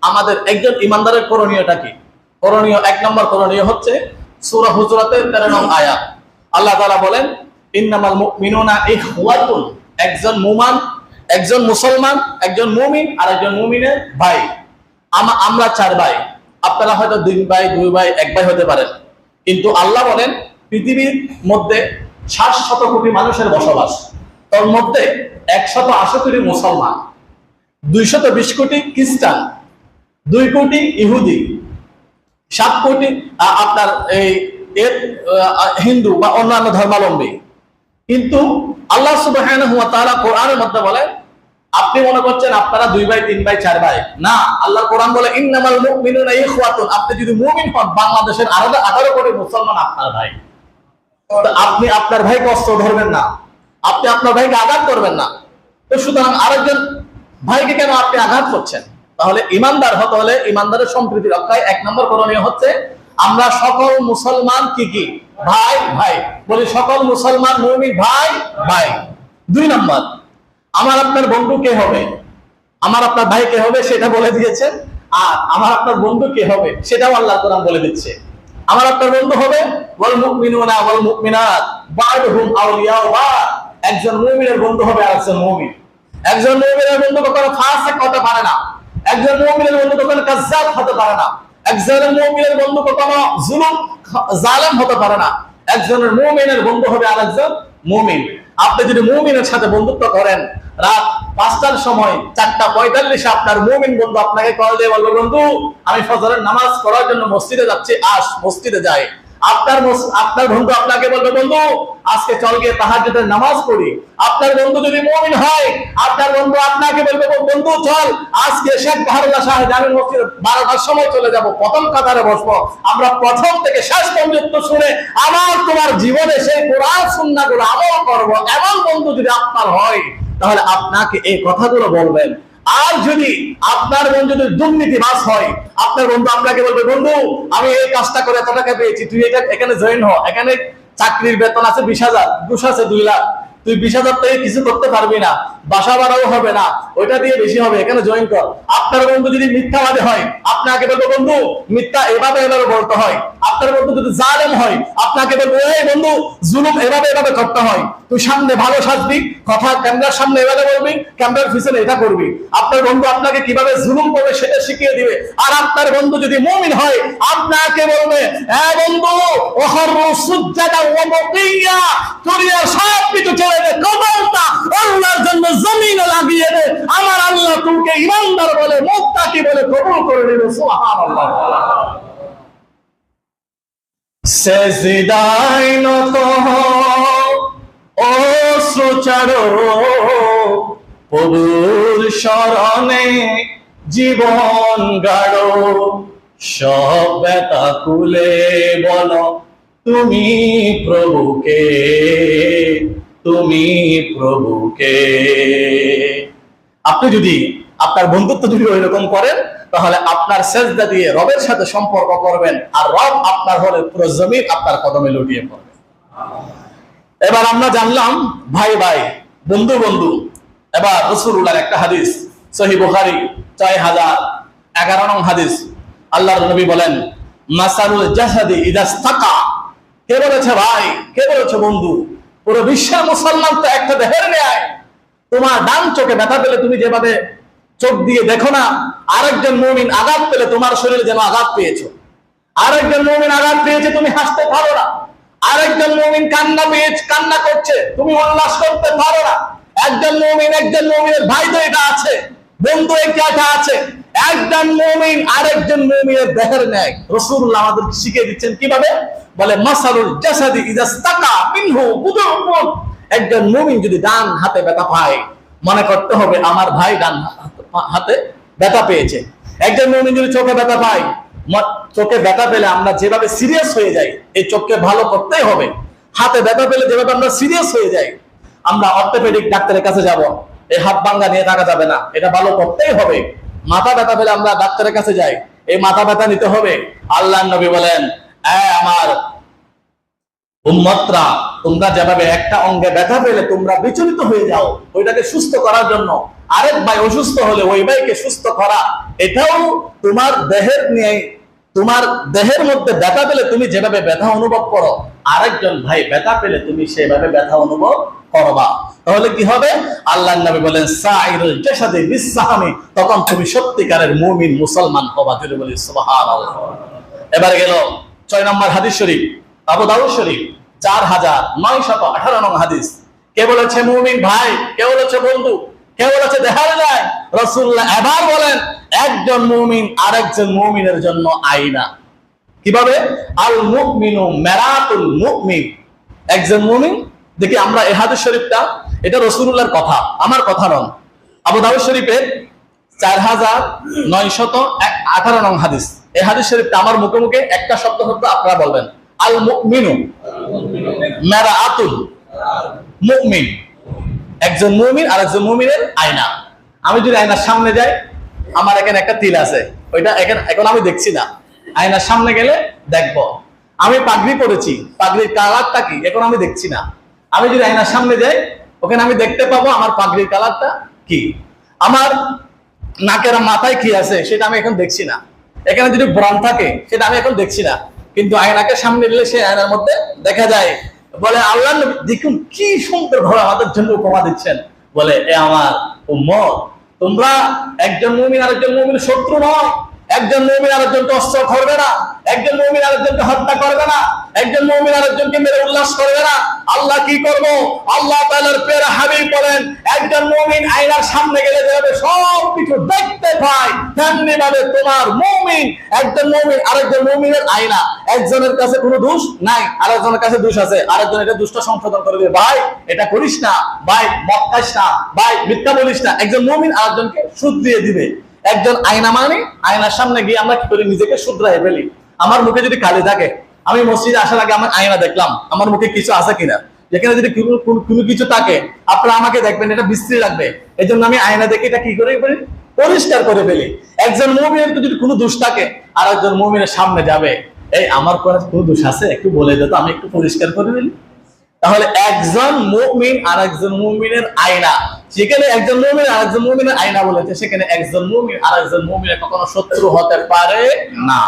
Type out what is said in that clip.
আমাদের একজন ইমানদারের করণীয়টা কি? করণীয়, এক নম্বর করণীয় হচ্ছে সূরা হুজুরাতের 13 নং আয়াত। আল্লাহ তাআলা বলেন, ইন্নামাল মুমিনুনা ইখওয়াতুন, একজন মুসলমান, একজন মুমিন আর একজন মুমিনের ভাই। আমরা 4 ভাই, আপনারা হয়তো 2 ভাই, 2 ভাই, 1 ভাই হতে পারেন, কিন্তু আল্লাহ বলেন পৃথিবীর মধ্যে 700 কোটি মানুষের বসবাস, তার মধ্যে 180 কোটি মুসলমান, 220 কোটি খ্রিস্টান, 2 কোটি ইহুদি, 7 কোটি আপনার এই হিন্দু বা অন্যান্য ধর্মাবলম্বী। কিন্তু আল্লাহ সুবহানাহু ওয়া তাআলা কোরআনের মধ্যে বলেন, আপনি মনে করছেন আপনারা 2 ভাই, 3 ভাই, 4 ভাই, না, আল্লাহর কোরআন বলে ইন্নামাল মুমিনুনা ইখওয়াতুন। আপনি যদি মুমিন হন, বাংলাদেশের 18 কোটি মুসলমান আপনার ভাই। তো আপনি আপনার ভাই কষ্ট ধরবেন না, আপনি আপনার ভাইকে আঘাত করবেন না। তো সুতরাং আরেকজন ভাইকে কেন আপনি আঘাত করছেন? তাহলে ইমানদার হতে হলে ইমানদারের সম্প্রীতি রক্ষায় 1 নম্বর করণীয় হচ্ছে আমরা সকল মুসলমান কি ভাই ভাই বলি, সকল মুসলমান মুমিন ভাই ভাই। 2 নম্বর, আমার আপনার বন্ধু কে হবে, আমার আপনার ভাই কে হবে সেটা বলে দিয়েছেন, আর আমার আপনার বন্ধু কে হবে সেটাও আল্লাহর কোরআন বলে দিচ্ছে। আমার আপনার বন্ধু হবে ওয়াল মুমিনুনা ওয়াল মুমিনাত বা'দুহুম আউলিয়াউ বা'দ। একজন মুমিনের বন্ধু হবে আরেকজন মুমিন। একজন মুমিনের বন্ধু কখনো ফাসিক হতে পারে না, একজন মুমিনের বন্ধু কখনো কাযযাব হতে পারে না, একজন মুমিনের বন্ধু কখনো জালেম হতে পারে না। একজনের মুমিনের বন্ধু হবে আরেকজন মুমিন। আপনি যদি মুমিনের সাথে বন্ধুত্ব করেন, রাত 5টার সময় 4:45 আপনার মুমিন বন্ধু আপনাকে কল দিয়ে বলবে, বন্ধু আমি ফজরের নামাজ পড়ার জন্য মসজিদে যাচ্ছি, মসজিদে যাই। আপনার বন্ধু আপনাকে বলবে, বন্ধু আজকে চল গিয়ে তাহাজ্জুদের নামাজ পড়ি। আপনার বন্ধু যদি মুমিন হয়, আপনার বন্ধু আপনাকে বলবে, বন্ধু চল আজকে শেখ বাহারুল্লাহ শাহ জামে মসজিদে 12টার সময় চলে যাব, প্রথম কাতারে বসবো, আমরা প্রথম থেকে শেষ পর্যন্ত শুনে আমার তোমার জীবনে সেই কোরআন সুন্নাহগুলো আমল করব। এমন বন্ধু যদি আপনার হয়, তাহলে আপনাকে এই কথাগুলো বলবেন। আর যদি আপনার বন্ধু যদি দুর্নীতিবাজ হয়, আপনার বন্ধু আপনাকে বলবে, বন্ধু আমি এই কাজটা করে এত টাকা পেয়েছি, তুই এখানে জয়েন হ, এখানে চাকরির বেতন আছে 20,000, ঘুষ আছে 2 লাখ, তুই 20,000 থেকে কিছু করতে পারবি না, বাসা ভাড়াও হবে না, ওইটা দিয়ে বেশি হবে, এখানে জয়েন কর। আপনার বন্ধু যদি মিথ্যাবাদী হয়, আপনাকে বলবো, বন্ধু মিথ্যা এভাবে বলতে হয়। আপনার বন্ধু যদি জালেম হয়, আপনাকে বলবো, এই বন্ধু জুলুম এভাবে করতে হয়, তুই সামনে ভালো সাজবি, কথা ক্যামেরার সামনে এভাবে বলবি, ক্যামেরার পিছনে এটা করবি। আপনার বন্ধু আপনাকে কিভাবে জুলুম করবে সেটা শিখিয়ে দিবে। আর আপনার বন্ধু যদি মুমিন হয়, আপনাকে বলবে, হ্যাঁ বন্ধু ওহরু সুজ্জাদা ওয়া মুকিয়া, দুনিয়ার সব কিছু ছেড়ে দে, কবরটা আল্লাহর জন্য জমিনে লাগিয়ে দে, আমার আল্লাহ তোমাকে ইমানদার বলে, মুত্তাকি বলে কবুল করে নেবে। সুবহানাল্লাহ। সেজদায় নত হও ও শ্রোতারো, প্রভুর শরণে জীবন গাড়ো, সব ব্যথা খুলে বলো তুমি প্রভুকে, তুমি প্রভুকে। আপনি যদি আপনার বন্ধুত্ব যদি ওইরকম করেন, তাহলে আপনার সেজদা দিয়ে রবের সাথে সম্পর্ক করবেন, আর রব আপনার হলে পুরো জমিন আপনার কদমে লুটিয়ে পড়বে। এবার আমরা জানলাম ভাই ভাই, বন্ধু বন্ধু। এবার রাসূলুল্লাহর একটা হাদিস, সহিহ বুখারী 6011 নং হাদিস। আল্লাহর নবী বলেন, মাসালুল জাসাদি ইযা ইসতাকা। কে বলেছে ভাই, কে বলেছে বন্ধু? পুরো বিশ্বের মুসলমান তো একটা দেহের ন্যায়। তোমার ডান চোখে ব্যথা পেলে তুমি যেভাবে চোখ দিয়ে দেখো না, আরেকজন মুমিন আঘাত পেলে তোমার শরীরে যেন আঘাত পেয়েছো। আরেকজন মুমিন আঘাত পেয়েছে, তুমি হাসতে পারো না। আরেকজন মুমিন কান্না করছে, তুমি উল্লাস করতে পারো না। একজন মুমিনের ভাই তো এটা আছে, বন্ধু এটা আছে। একজন মুমিন আরেকজন মুমিনের দেহের ন্যায়। রাসূলুল্লাহ আমাদেরকে শিখিয়ে দিচ্ছেন কিভাবে, বলে মাসালুল জাসাদি ইযা ইসতাকা মিনহু বুদুউন। একজন মুমিন যদি ডান হাতে ব্যথা পায়, মনে করতে হবে আমার ভাই ডান হাতে ব্যথা পেয়েছে। একজন মুমিন যদি চোখে ব্যথা পায়, চোখে ব্যথা পেলে আমরা যেভাবে সিরিয়াস হয়ে যাই, এই চোখকে ভালো করতেই হবে। হাতে ব্যথা পেলে যেভাবে আমরা সিরিয়াস হয়ে যাই, আমরা অর্থোপেডিক ডাক্তারের কাছে যাব, এই হাত ভাঙা নিয়ে থাকা যাবে না, এটা ভালো করতেই হবে। মাথা ব্যথা পেলে আমরা ডাক্তারের কাছে যাই, এই মাথা ব্যথা নিতে হবে। আল্লাহর নবী বলেন, আমার উম্মতরা, তোমরা যেভাবে একটা অঙ্গে ব্যথা পেলে তোমরা বিচলিত হয়ে যাও ওইটাকে সুস্থ করার জন্য, আরেক ভাই অসুস্থ হলে ওই ভাইকে সুস্থ করা, এটাও তোমার দেহের নিয়ে, তোমার দেহের মধ্যে ব্যথা পেলে তুমি যেভাবে ব্যথা অনুভব করো, আরেকজন ভাই ব্যথা পেলে তুমি সেভাবে ব্যথা অনুভব করবা। তাহলে কি হবে? আল্লাহর নবী বলেন সাইরুল জাসাদি বিসসাহামি, তখন তুমি সত্যিকারের মুমিন মুসলমান হবা। জোরে বলি সুবহানাল্লাহ। এবারে গেল 6 নম্বর হাদিস শরীফ, আবু দাউদ শরীফ 4918 নং হাদিস। কে বলেছে মুমিন ভাই, কে বলেছে বন্ধু, কে বলেছে দেখার যায়? রাসূলুল্লাহ এবার বলেন একজন মুমিন আরেকজন মুমিনের জন্য আয়না। কিভাবে? আল মুমিনু মিরাতুল মুমিন। একজন মুমিন, দেখি আমরা এই হাদিস শরীফটা, এটা রাসূলুল্লাহর কথা, আমার কথা নয়। আবু দাউদ শরীফের 4918 নং হাদিস। এই হাদিস শরীফটা আমার মুখে মুখে একটা শব্দ হতো, আপনারা বলবেন আল মুমিনু মিরাতুল মুমিন। একজন মুমিন আর একজন মুমিনের আয়না। আমি যদি আয়নার সামনে যাই, আমার এখানে একটা তিল আছে, ওইটা এখন আমি দেখছি না, আয়নার সামনে গেলে দেখবো। আমি পাগড়ি পরেছি, পাগড়ির কালারটা কি এখন আমি দেখছি না। আমি যদি আয়নার সামনে যাই, ওখানে আমি দেখতে পাবো আমার পাগড়ির কালারটা কি। আমার নাকের মাথায় কি আছে সেটা আমি এখন দেখছি না। এখানে যদি ব্রণ থাকে সেটা আমি এখন দেখছি না, কিন্তু আয়নাকে সামনে দিলে সেই আয়নার মধ্যে দেখা যায়। বলে আল্লাহ নবী দেখুন কি সুন্দর ভাবে আমাদের জন্য উপমা দিচ্ছেন। বলে এ আমার উম্মত, তোমরা একজন মুমিন আরেকজন মুমিনের শত্রু নয়। একজন মুমিন আরেকজনকে অস্ত্র করবে না, একজন মুমিন আরেকজনকে হত্যা করবে না, একজন মুমিন আরেকজনকে মেরে উল্লাস করবে না। আল্লাহ কি করবো? আল্লাহ তাআলার প্রিয় হাবিব বলেন একজন মুমিন আয়নার সামনে গেলে যেভাবে সব কিছু দেখতে পায়, তেমনি ভাবে তোমার মুমিন একজন মুমিন আরেকজন মুমিনের আয়না। একজনের কাছে কোনো দোষ নাই, আরেকজনের কাছে দোষ আছে, আরেকজন এটা দোষটা সংশোধন করে দিবে, ভাই এটা করিস না, ভাই মদ খাস না, ভাই মিথ্যা বলিস না। একজন মুমিন আরেকজনকে শুধরিয়ে দিবে। একজন আয়না মানে আয়নার সামনে গিয়ে আমরা কি করি? নিজেকে শুধরাই ফেলি। আমার মুখে যদি কালি থাকে, আমি মসজিদে আসার আগে আমার আয়না দেখলাম আমার মুখে কিছু আছে কিনা। যেখানে যদি কোনো কিছু থাকে আপনারা আমাকে দেখবেন, এটা বিশ্রী লাগবে। এই জন্য আমি আয়না দেখে এটা কি করে পরিষ্কার করে ফেলি। একজন মুমিনের যদি কোনো দোষ থাকে, আর একজন মুমিনের সামনে যাবে, এই আমার কোনো দোষ আছে একটু বলে দে তো, আমি একটু পরিষ্কার করে ফেলি। তাহলে একজন মুমিন আর একজন মুমিনের আয়না। যেখানে একজন মুমিন আর একজন মুমিনের আয়না বলেছে, সেখানে একজন মুমিন আর একজন মুমিনের কখনো শত্রু হতে পারে না।